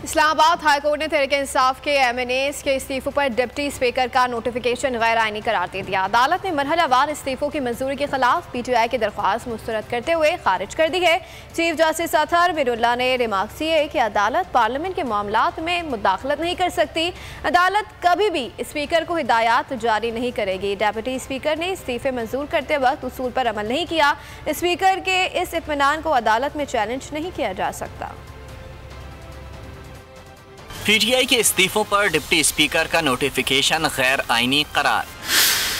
Islamabad high court ने तहरीक इंसाफ के MNAs के इस्तीफों पर डिप्टी स्पीकर का नोटिफिकेशन गैर आईनी करार दे दिया। अदालत ने मरहलावार इस्तीफों की मंजूरी के खिलाफ PTI की दरख्वास्त मुस्तरद करते हुए खारिज कर दी है। चीफ जस्टिस अतहर मिनुल्लाह ने रिमार्क्स किए कि अदालत पार्लियामेंट के मामलात में मुदाखलत नहीं कर सकती। अदालत कभी भी स्पीकर को हिदायत जारी नहीं करेगी। डिप्टी स्पीकर ने इस्तीफे मंजूर करते वक्त उसूल पर अमल नहीं किया। स्पीकर के इस इत्मीनान को अदालत में चैलेंज नहीं किया जा सकता। PTI के इस्तीफों पर डिप्टी स्पीकर का नोटिफिकेशन गैर आईनी करार।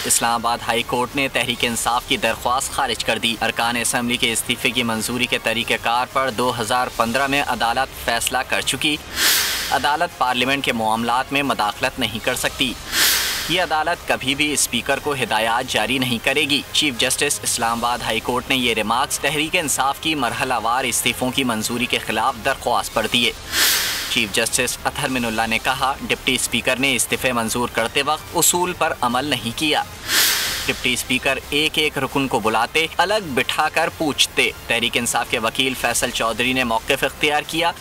इस्लामाबाद हाई कोर्ट ने तहरीक इंसाफ की दरख्वास्त खारिज कर दी। अरकान असम्बली के इस्तीफे की मंजूरी के तरीक़ेकार पर 2015 में अदालत फैसला कर चुकी। अदालत पार्लियामेंट के मामलात में मुदाखलत नहीं कर सकती। ये अदालत कभी भी स्पीकर को हिदायत जारी नहीं करेगी। Chief justice Islamabad high court ने ये रिमार्क्स तहरीक इंसाफ की मरहलावार इस्तीफों की मंजूरी के खिलाफ दरख्वास्त पर दिए। चीफ जस्टिस अतहर मिनुल्लाह ने कहा, डिप्टी स्पीकर ने इस्तीफे मंजूर करते वक्त उसूल पर अमल नहीं किया। डिप्टी स्पीकर एक एक रुकन को बुलाते, अलग बिठाकर पूछते। तहरीक इंसाफ के वकील फैसल चौधरी ने मौक़िफ़ इख्तियार किया,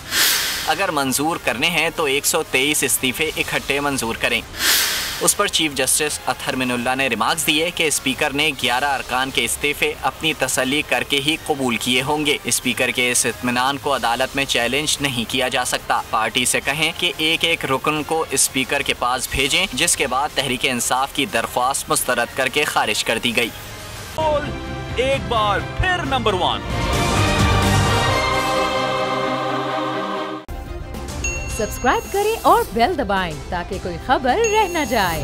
अगर मंजूर करने हैं तो 123 इस्तीफे इकट्ठे मंजूर करें। उस पर चीफ जस्टिस अतहर मिनुल्लाह ने रिमार्क्स दिए कि स्पीकर ने 11 अरकान के इस्तीफे अपनी तसल्ली करके ही कबूल किए होंगे। स्पीकर के इस इत्मीनान को अदालत में चैलेंज नहीं किया जा सकता। पार्टी से कहें कि एक एक रुकन को स्पीकर के पास भेजें, जिसके बाद तहरीक इंसाफ की दरख्वास्त मुस्तरद करके खारिज कर दी गई। एक बार फिर नंबर 1 सब्सक्राइब करें और बेल दबाएं ताकि कोई खबर रह न जाए।